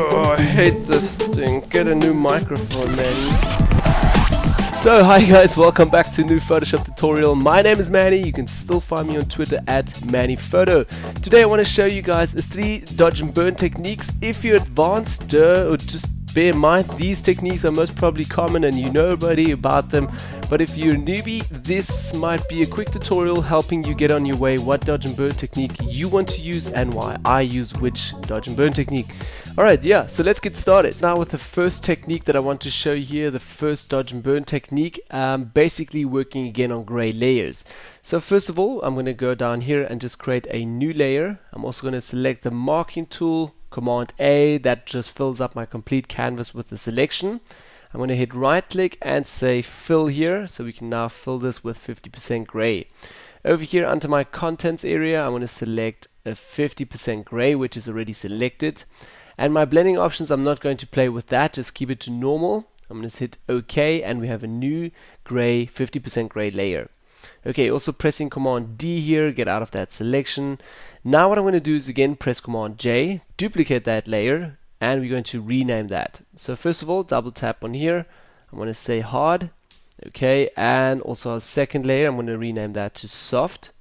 Oh, I hate this thing. Get a new microphone, Manni. So, hi guys, welcome back to a new Photoshop tutorial. My name is Manni. You can still find me on Twitter at ManniPhoto. Today I want to show you guys 3 dodge and burn techniques. If you're advanced, or just bear in mind, these techniques are most probably common and you know already about them. But if you're a newbie, this might be a quick tutorial helping you get on your way what dodge and burn technique you want to use and why I use which dodge and burn technique. Alright, yeah, so let's get started. Now with the first technique that I want to show you here, the first dodge and burn technique, basically working again on gray layers. So first of all, I'm going to go down here and just create a new layer. I'm also going to select the marking tool, Command A, that just fills up my complete canvas with the selection. I'm going to hit right click and say fill here, so we can now fill this with 50% gray. Over here under my contents area, I'm going to select a 50% gray, which is already selected. And my blending options, I'm not going to play with that, just keep it to normal. I'm going to hit OK, and we have a new gray, 50% gray layer. Okay, also pressing Command D here, get out of that selection. Now what I'm going to do is again press Command J, duplicate that layer, and we're going to rename that. So first of all, double tap on here. I'm going to say hard. Okay, and also our second layer, I'm going to rename that to soft.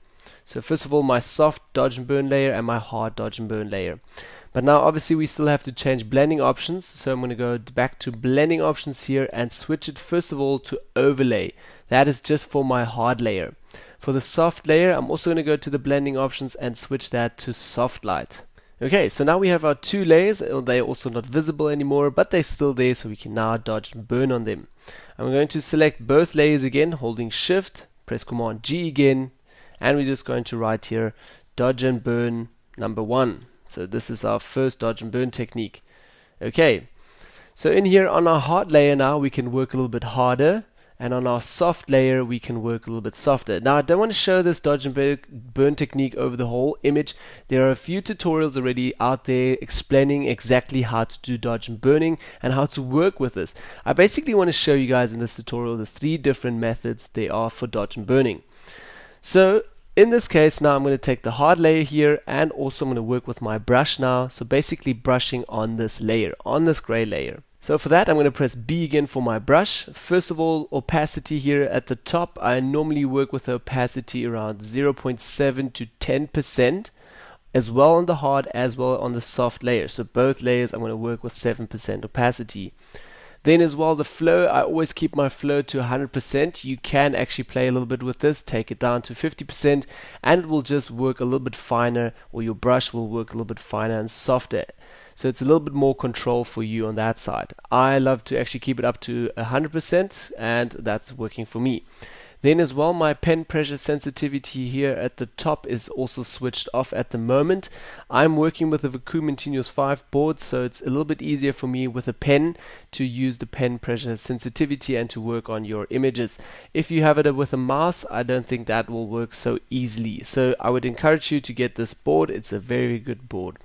So first of all, my soft dodge and burn layer and my hard dodge and burn layer. But now obviously we still have to change blending options, so I'm going to go back to blending options here and switch it first of all to overlay. That is just for my hard layer. For the soft layer, I'm also going to go to the blending options and switch that to soft light. Okay, so now we have our 2 layers. They're also not visible anymore, but they're still there, so we can now dodge and burn on them. I'm going to select both layers again, holding shift, press Command G again, and we're just going to write here dodge and burn number 1. So this is our first dodge and burn technique. Okay, so in here on our hard layer now we can work a little bit harder, and on our soft layer we can work a little bit softer. Now I don't want to show this dodge and burn technique over the whole image. There are a few tutorials already out there explaining exactly how to do dodge and burning and how to work with this. I basically want to show you guys in this tutorial the 3 different methods there are for dodge and burning. So in this case now I'm going to take the hard layer here, and also I'm going to work with my brush now, so basically brushing on this layer, on this gray layer. So for that I'm going to press B again for my brush. First of all, opacity here at the top, I normally work with the opacity around 0.7 to 10%, as well on the hard as well on the soft layer. So both layers I'm going to work with 7% opacity. Then as well the flow, I always keep my flow to 100%. You can actually play a little bit with this, take it down to 50%, and it will just work a little bit finer, or your brush will work a little bit finer and softer. So it's a little bit more control for you on that side. I love to actually keep it up to 100%, and that's working for me. Then as well, my pen pressure sensitivity here at the top is also switched off at the moment. I'm working with a Vacuum Continuous 5 board, so it's a little bit easier for me with a pen to use the pen pressure sensitivity and to work on your images. If you have it with a mouse, I don't think that will work so easily. So I would encourage you to get this board. It's a very good board.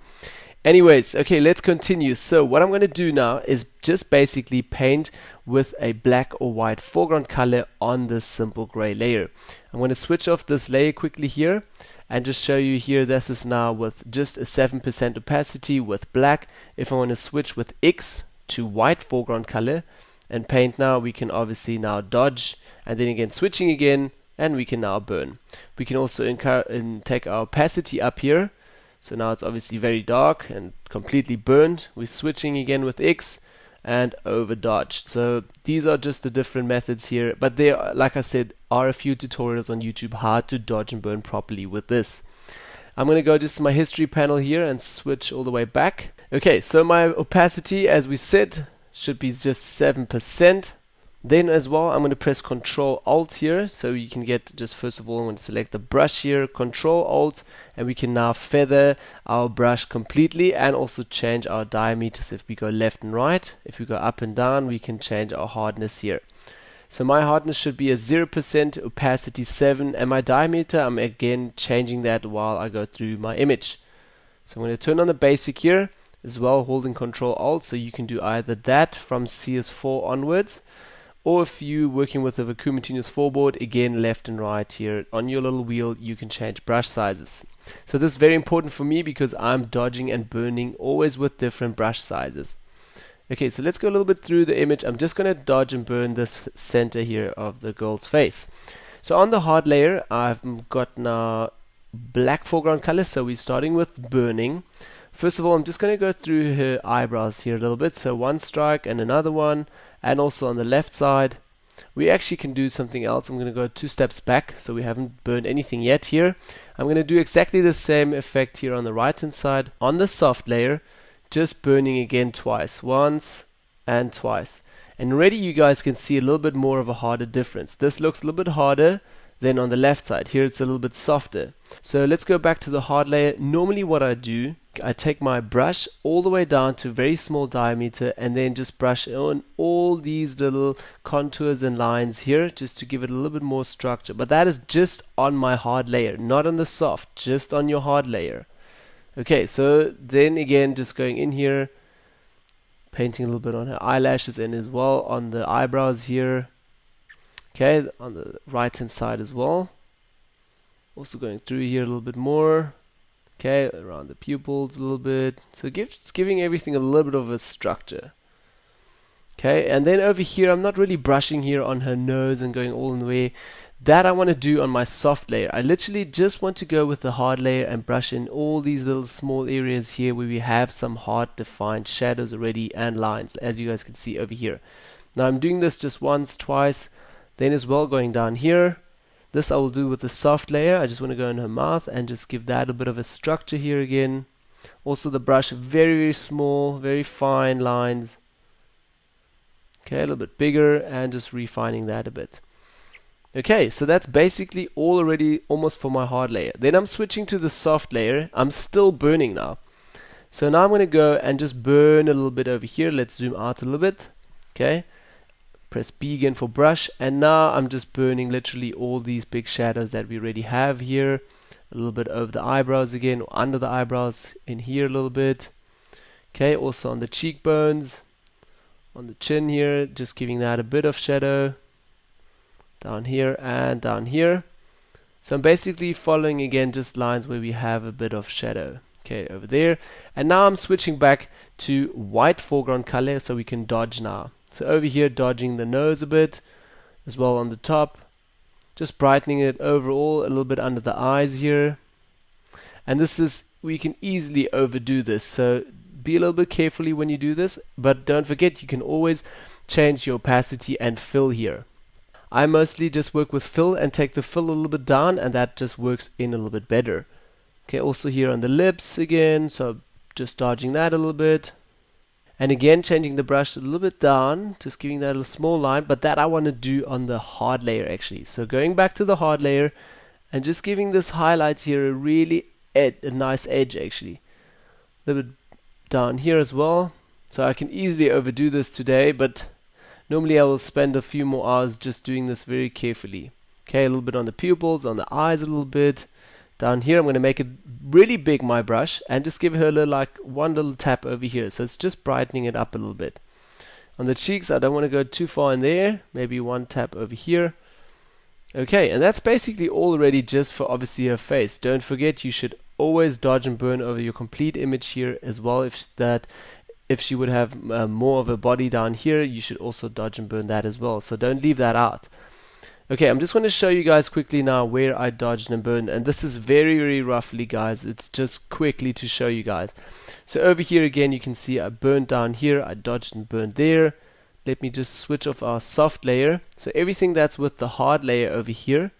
Anyways, okay, let's continue. So what I'm going to do now is just basically paint with a black or white foreground color on this simple gray layer. I'm going to switch off this layer quickly here and just show you here. This is now with just a 7% opacity with black. If I want to switch with X to white foreground color and paint now, we can obviously now dodge, and then again switching again, and we can now burn. We can also take our opacity up here. So now it's obviously very dark and completely burned. We're switching again with X and over dodged. So these are just the different methods here, but there, like I said, are a few tutorials on YouTube how to dodge and burn properly with this. I'm going to go just to my history panel here and switch all the way back. Okay, so my opacity, as we said, should be just 7%. Then as well, I'm going to press Control Alt here, so you can get, just first of all, I'm going to select the brush here, Control Alt, and we can now feather our brush completely and also change our diameters. If we go left and right, if we go up and down, we can change our hardness here. So my hardness should be a 0%, opacity 7, and my diameter, I'm again changing that while I go through my image. So I'm going to turn on the basic here as well, holding Control Alt, so you can do either that from CS4 onwards, or if you're working with a Vacuum Continuous 4 board, again left and right here on your little wheel, you can change brush sizes. So this is very important for me because I'm dodging and burning always with different brush sizes. Okay, so let's go a little bit through the image. I'm just going to dodge and burn this center here of the girl's face. So on the hard layer, I've got now black foreground color, so we're starting with burning. First of all, I'm just going to go through her eyebrows here a little bit. So one strike and another one, and also on the left side. We actually can do something else. I'm going to go 2 steps back, so we haven't burned anything yet here. I'm going to do exactly the same effect here on the right hand side. On the soft layer, just burning again twice, once and twice. And already you guys can see a little bit more of a harder difference. This looks a little bit harder than on the left side. Here it's a little bit softer. So let's go back to the hard layer. Normally what I do, I take my brush all the way down to very small diameter and then just brush on all these little contours and lines here just to give it a little bit more structure. But that is just on my hard layer, not on the soft, just on your hard layer. Okay, so then again, just going in here, painting a little bit on her eyelashes and as well on the eyebrows here. Okay, on the right hand side as well. Also going through here a little bit more. Okay, around the pupils a little bit. So it's giving everything a little bit of a structure. Okay, and then over here, I'm not really brushing here on her nose and going all in the way. That I want to do on my soft layer. I literally just want to go with the hard layer and brush in all these little small areas here where we have some hard defined shadows already and lines, as you guys can see over here. Now I'm doing this just once, twice, then as well going down here. This I will do with the soft layer. I just want to go in her mouth and just give that a bit of a structure here again. Also the brush, very, very small, very fine lines. Okay, a little bit bigger and just refining that a bit. Okay, so that's basically all already almost for my hard layer. Then I'm switching to the soft layer. I'm still burning now. So now I'm going to go and just burn a little bit over here. Let's zoom out a little bit. Okay. Press B again for brush, and now I'm just burning literally all these big shadows that we already have here. A little bit over the eyebrows again, or under the eyebrows, in here a little bit. Okay, also on the cheekbones, on the chin here, just giving that a bit of shadow. Down here and down here. So I'm basically following again just lines where we have a bit of shadow. Okay, over there. And now I'm switching back to white foreground color so we can dodge now. So over here, dodging the nose a bit, as well on the top, just brightening it overall, a little bit under the eyes here. And this is, we can easily overdo this, so be a little bit carefully when you do this, but don't forget you can always change your opacity and fill here. I mostly just work with fill and take the fill a little bit down, and that just works in a little bit better. Okay, also here on the lips again, so just dodging that a little bit. And again, changing the brush a little bit down, just giving that a small line, but that I want to do on the hard layer actually. So going back to the hard layer and just giving this highlight here a really a nice edge actually. A little bit down here as well. So I can easily overdo this today, but normally I will spend a few more hours just doing this very carefully. Okay, a little bit on the pupils, on the eyes a little bit. Down here I'm going to make it really big, my brush, and just give her a little, like one little tap over here. So it's just brightening it up a little bit. On the cheeks I don't want to go too far in there, maybe one tap over here. Okay, and that's basically all already just for obviously her face. Don't forget you should always dodge and burn over your complete image here as well. If she would have more of a body down here, you should also dodge and burn that as well. So don't leave that out. Okay, I'm just going to show you guys quickly now where I dodged and burned, and this is very, very roughly, guys. It's just quickly to show you guys. So over here again, you can see I burned down here, I dodged and burned there. Let me just switch off our soft layer. So everything that's with the hard layer over here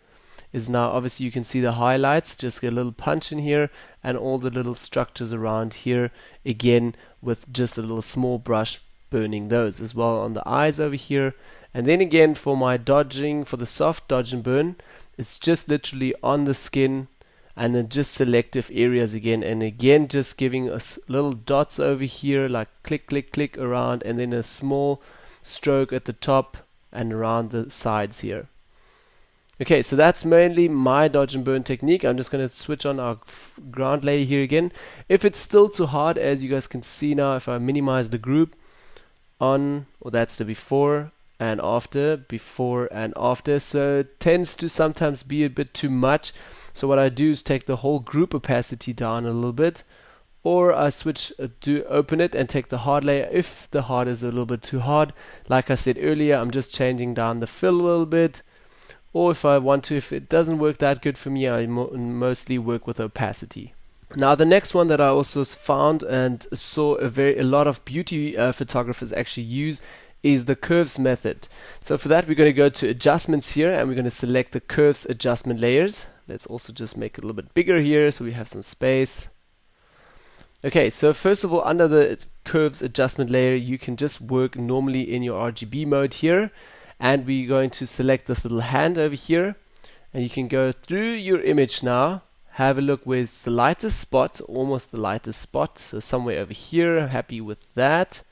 is now, obviously you can see the highlights, just get a little punch in here, and all the little structures around here, again with just a little small brush burning those as well on the eyes over here. And then again for my dodging, for the soft dodge and burn, it's just literally on the skin and then just selective areas again, and again just giving us little dots over here, like click click click around, and then a small stroke at the top and around the sides here. Okay, so that's mainly my dodge and burn technique. I'm just going to switch on our ground layer here again. If it's still too hard, as you guys can see now, if I minimize the group on, or that's the before and after, so it tends to sometimes be a bit too much. So what I do is take the whole group opacity down a little bit, or I open it and take the hard layer if the hard is a little bit too hard. Like I said earlier, I'm just changing down the fill a little bit, or if I want to, if it doesn't work that good for me, I mostly work with opacity. Now the next one that I also found and saw a lot of beauty photographers actually use is the curves method. So for that, we're going to go to adjustments here, and we're going to select the curves adjustment layers. Let's also just make it a little bit bigger here so we have some space. Okay, so first of all, under the curves adjustment layer, you can just work normally in your RGB mode here, and we're going to select this little hand over here, and you can go through your image now, have a look with the lightest spot, almost the lightest spot, so somewhere over here. Happy with that.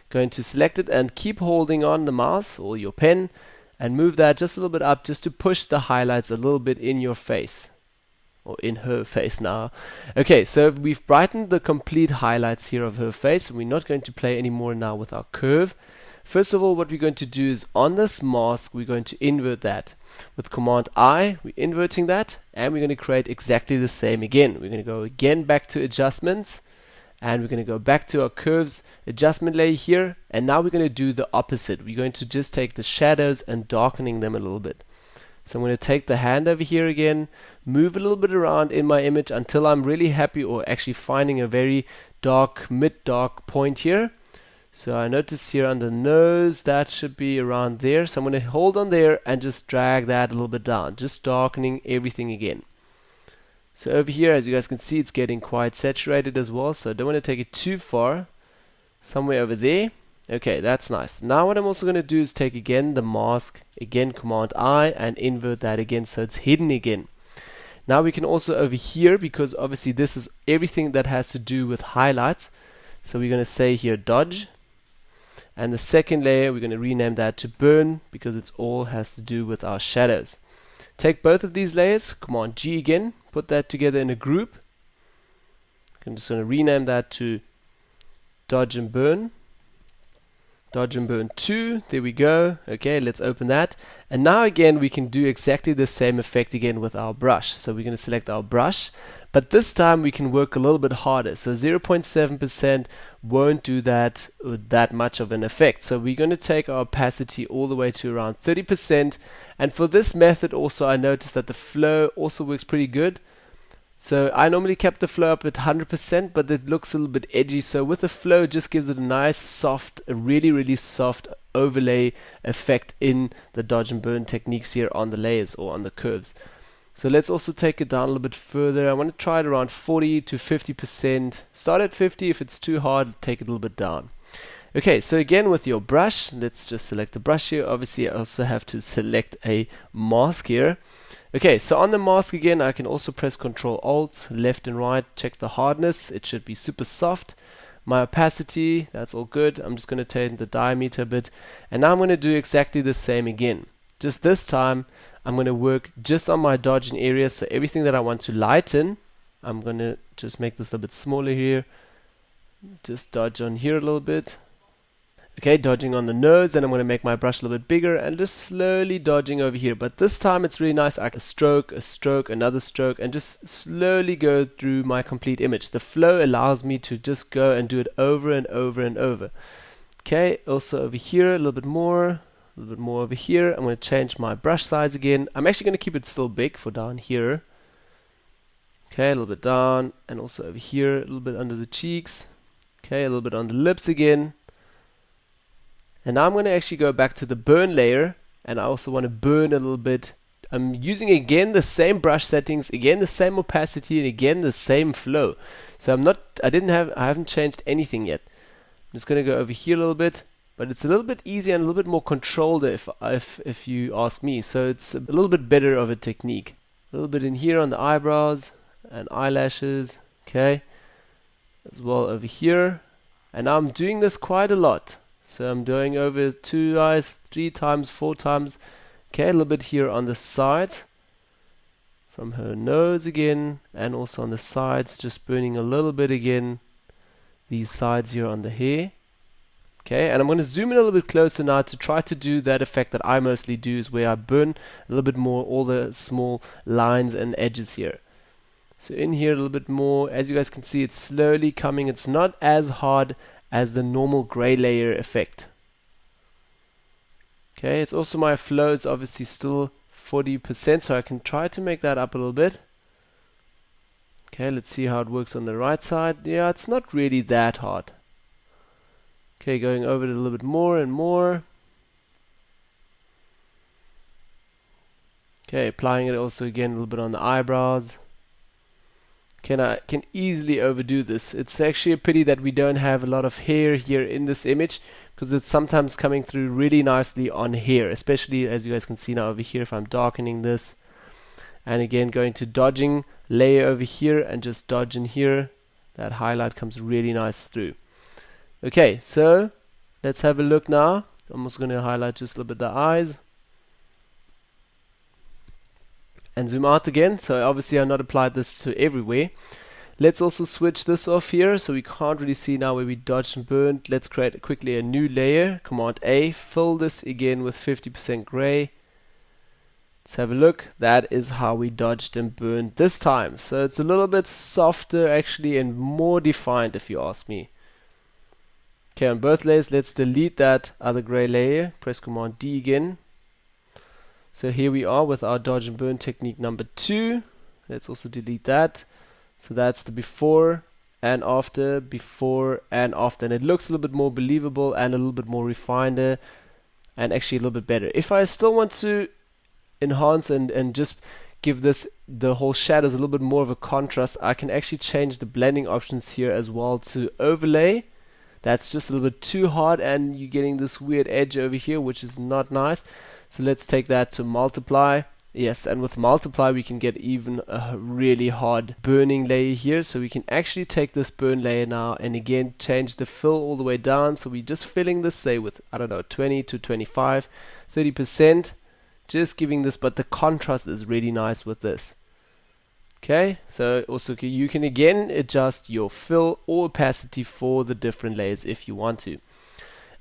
Going to select it and keep holding on the mouse or your pen and move that just a little bit up, just to push the highlights a little bit in your face. Or in her face now. Okay, so we've brightened the complete highlights here of her face. We're not going to play anymore now with our curve. First of all, what we're going to do is on this mask, we're going to invert that. With Command I, we're inverting that, and we're going to create exactly the same again. We're going to go again back to adjustments, and we're going to go back to our curves adjustment layer here, and now we're going to do the opposite. We're going to just take the shadows and darkening them a little bit. So I'm going to take the hand over here again, move a little bit around in my image until I'm really happy, or actually finding a very dark, mid-dark point here. So I notice here on the nose, that should be around there. So I'm going to hold on there and just drag that a little bit down, just darkening everything again. So over here, as you guys can see, it's getting quite saturated as well. So I don't want to take it too far. Somewhere over there. Okay, that's nice. Now what I'm also going to do is take again the mask, again Command I, and invert that again so it's hidden again. Now we can also over here, because obviously this is everything that has to do with highlights. So we're going to say here dodge. And the second layer, we're going to rename that to burn, because it all has to do with our shadows. Take both of these layers, Command G again, put that together in a group. I'm just going to rename that to dodge and burn. Dodge and burn 2, there we go. Okay, let's open that. And now again, we can do exactly the same effect again with our brush. So we're going to select our brush, but this time we can work a little bit harder. So 0.7% won't do that much of an effect. So we're going to take our opacity all the way to around 30%. And for this method also, I noticed that the flow also works pretty good. So I normally kept the flow up at 100%, but it looks a little bit edgy. So with the flow, it just gives it a nice soft, a really soft overlay effect in the dodge and burn techniques here on the layers or on the curves. So let's also take it down a little bit further. I want to try it around 40 to 50%. Start at 50. If it's too hard, take it a little bit down. Okay, so again with your brush, let's just select the brush here. Obviously, I also have to select a mask here. Okay, so on the mask again, I can also press Ctrl Alt, left and right, check the hardness. It should be super soft. My opacity, that's all good. I'm just going to turn the diameter a bit. And now I'm going to do exactly the same again. Just this time, I'm going to work just on my dodging area. So everything that I want to lighten, I'm going to just make this a little bit smaller here. Just dodge on here a little bit. Okay, dodging on the nose, then I'm going to make my brush a little bit bigger and just slowly dodging over here. But this time it's really nice. I can a stroke, another stroke, and just slowly go through my complete image. The flow allows me to just go and do it over and over and over. Okay, also over here a little bit more over here. I'm going to change my brush size again. I'm actually going to keep it still big for down here. Okay, a little bit down, and also over here, a little bit under the cheeks. Okay, a little bit on the lips again. And now I'm going to actually go back to the burn layer, and I also want to burn a little bit. I'm using again the same brush settings, again the same opacity, and again the same flow. So I haven't changed anything yet. I'm just going to go over here a little bit, but it's a little bit easier and a little bit more controlled if you ask me. So it's a little bit better of a technique. A little bit in here on the eyebrows and eyelashes, okay, as well over here. And now I'm doing this quite a lot. So I'm doing over 2 eyes, 3 times, 4 times. Okay, a little bit here on the sides, from her nose again, and also on the sides, just burning a little bit again. These sides here on the hair. Okay, and I'm going to zoom in a little bit closer now to try to do that effect that I mostly do, is where I burn a little bit more all the small lines and edges here. So in here a little bit more. As you guys can see, it's slowly coming. It's not as hard as the normal gray layer effect. Okay, it's also my flow is obviously still 40%, so I can try to make that up a little bit. Okay, let's see how it works on the right side. Yeah, it's not really that hard. Okay, going over it a little bit more and more. Okay, applying it also again a little bit on the eyebrows. I can easily overdo this. It's actually a pity that we don't have a lot of hair here in this image, because it's sometimes coming through really nicely on hair, especially as you guys can see now over here if I'm darkening this. And again, going to dodging layer over here and just dodge in here. That highlight comes really nice through. Okay, so let's have a look now. I'm also going to highlight just a little bit the eyes. And zoom out again. So obviously I've not applied this to everywhere. Let's also switch this off here, so we can't really see now where we dodged and burned. Let's create quickly a new layer. Command A, fill this again with 50% gray. Let's have a look. That is how we dodged and burned this time. So it's a little bit softer actually and more defined, if you ask me. Okay, on both layers, let's delete that other gray layer. Press Command D again. So here we are with our dodge and burn technique number 2. Let's also delete that. So that's the before and after, before and after. And it looks a little bit more believable and a little bit more refined and actually a little bit better. If I still want to enhance and just give this the whole shadows a little bit more of a contrast, I can actually change the blending options here as well to overlay. That's just a little bit too hard and you're getting this weird edge over here, which is not nice. So let's take that to multiply. Yes, and with multiply we can get even a really hard burning layer here. So we can actually take this burn layer now and again change the fill all the way down. So we're just filling this, say with, I don't know, 20 to 25, 30%. Just giving this, but the contrast is really nice with this. Okay, so also you can again adjust your fill or opacity for the different layers if you want to.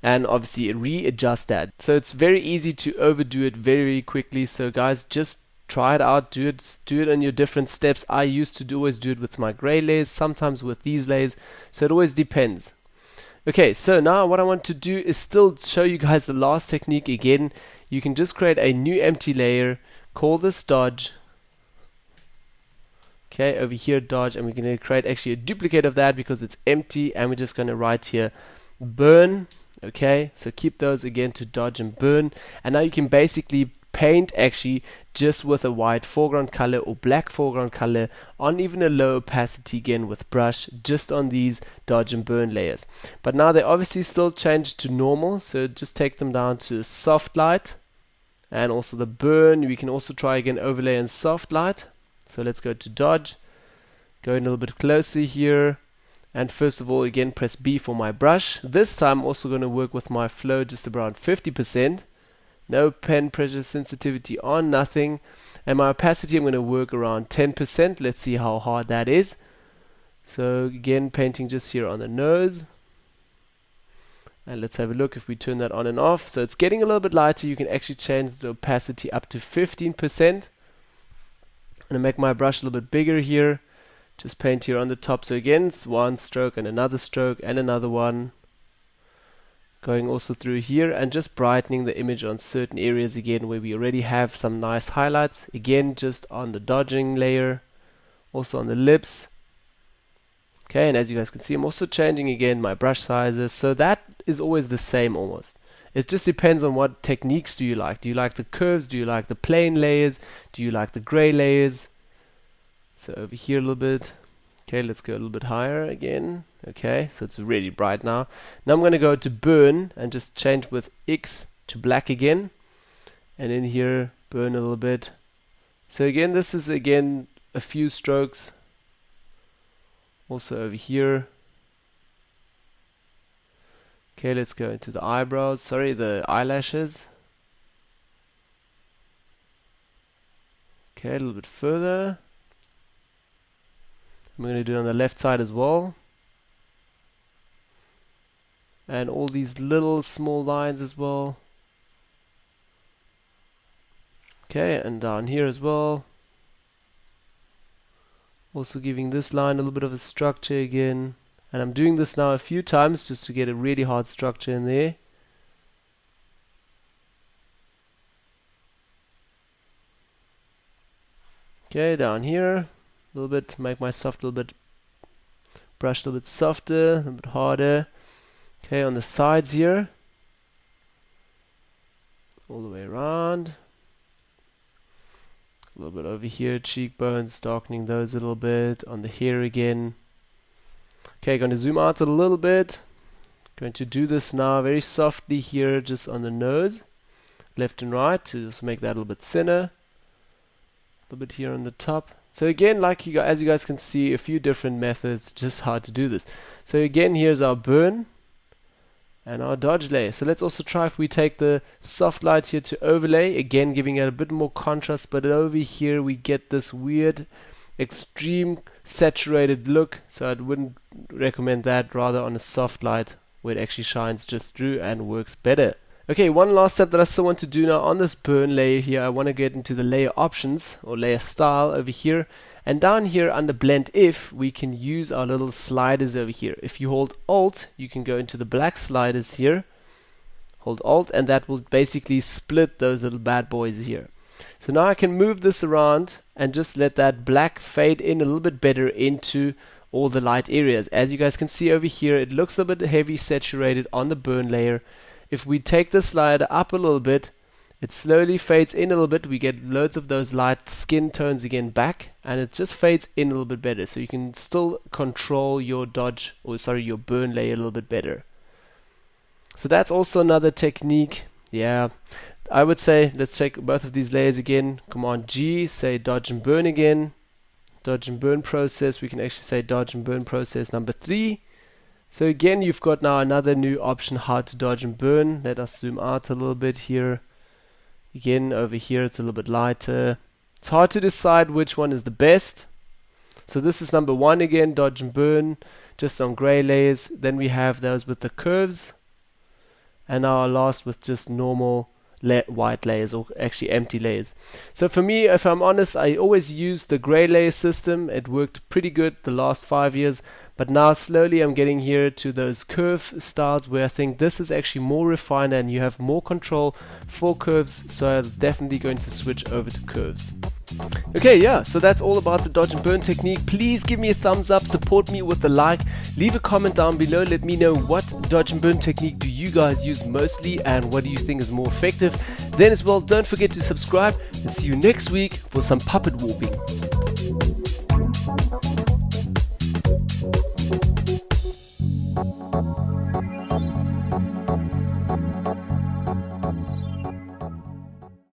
And obviously readjust that. So it's very easy to overdo it very quickly. So guys, just try it out, do it on your different steps. I used to always do it with my gray layers, sometimes with these layers. So it always depends. Okay, so now what I want to do is still show you guys the last technique again. You can just create a new empty layer, call this dodge. Okay, over here dodge, and we're going to create actually a duplicate of that because it's empty, and we're just going to write here burn. Okay, so keep those again to dodge and burn, and now you can basically paint actually just with a white foreground color or black foreground color on even a low opacity again with brush just on these dodge and burn layers. But now they obviously still change to normal, so just take them down to soft light, and also the burn we can also try again overlay and soft light. So let's go to dodge, go in a little bit closer here, and first of all again press B for my brush. This time I'm also going to work with my flow just around 50%. No pen pressure sensitivity on, nothing. And my opacity I'm going to work around 10%. Let's see how hard that is. So again painting just here on the nose. And let's have a look if we turn that on and off. So it's getting a little bit lighter. You can actually change the opacity up to 15%. I'm going to make my brush a little bit bigger here. Just paint here on the top. So again, it's one stroke and another stroke and another one. Going also through here and just brightening the image on certain areas again where we already have some nice highlights. Again, just on the dodging layer, also on the lips. Okay, and as you guys can see, I'm also changing again my brush sizes. So that is always the same almost. It just depends on what techniques do you like. Do you like the curves? Do you like the plain layers? Do you like the gray layers? So over here a little bit. Okay, let's go a little bit higher again. Okay, so it's really bright now. Now I'm going to go to burn and just change with X to black again. And in here, burn a little bit. So again, this is again a few strokes. Also over here. Okay, let's go into the eyebrows. Sorry, the eyelashes. Okay, a little bit further. I'm going to do it on the left side as well. and all these little small lines as well. Okay, and down here as well. Also giving this line a little bit of a structure again. And I'm doing this now a few times just to get a really hard structure in there. Okay, down here, a little bit, make my soft a little bit, brush a little bit softer, a little bit harder. Okay, on the sides here, all the way around. A little bit over here, cheekbones, darkening those a little bit. On the hair again. Okay, going to zoom out a little bit. Going to do this now very softly here, just on the nose, left and right, to just make that a little bit thinner. A little bit here on the top. So again, like as you guys can see, a few different methods just how to do this. So again, here's our burn and our dodge layer. So let's also try if we take the soft light here to overlay, again giving it a bit more contrast, but over here we get this weird extreme saturated look, so I wouldn't recommend that, rather on a soft light where it actually shines just through and works better. Okay, one last step that I still want to do now on this burn layer here, I want to get into the layer options or layer style over here, and down here under blend if, we can use our little sliders over here. If you hold Alt, you can go into the black sliders here, hold Alt, and that will basically split those little bad boys here. So now I can move this around and just let that black fade in a little bit better into all the light areas. As you guys can see over here, it looks a bit heavy saturated on the burn layer. If we take the slider up a little bit, it slowly fades in a little bit. We get loads of those light skin tones again back, and it just fades in a little bit better. So you can still control your your burn layer a little bit better. So that's also another technique. Yeah, I would say let's check both of these layers again. Command G, say dodge and burn again. Dodge and burn process. We can actually say dodge and burn process number 3. So again, you've got now another new option how to dodge and burn. Let us zoom out a little bit here. Again, over here it's a little bit lighter. It's hard to decide which one is the best. So this is number 1 again, dodge and burn, just on gray layers. Then we have those with the curves. And now our last with just normal white layers, or actually empty layers. So for me, if I'm honest, I always used the gray layer system. It worked pretty good the last 5 years. But now slowly I'm getting here to those curve styles where I think this is actually more refined and you have more control for curves, so I'm definitely going to switch over to curves. Okay, yeah, so that's all about the dodge and burn technique. Please give me a thumbs up, support me with a like, leave a comment down below, let me know what dodge and burn technique do you guys use mostly and what do you think is more effective. Then as well, don't forget to subscribe and see you next week for some puppet warping.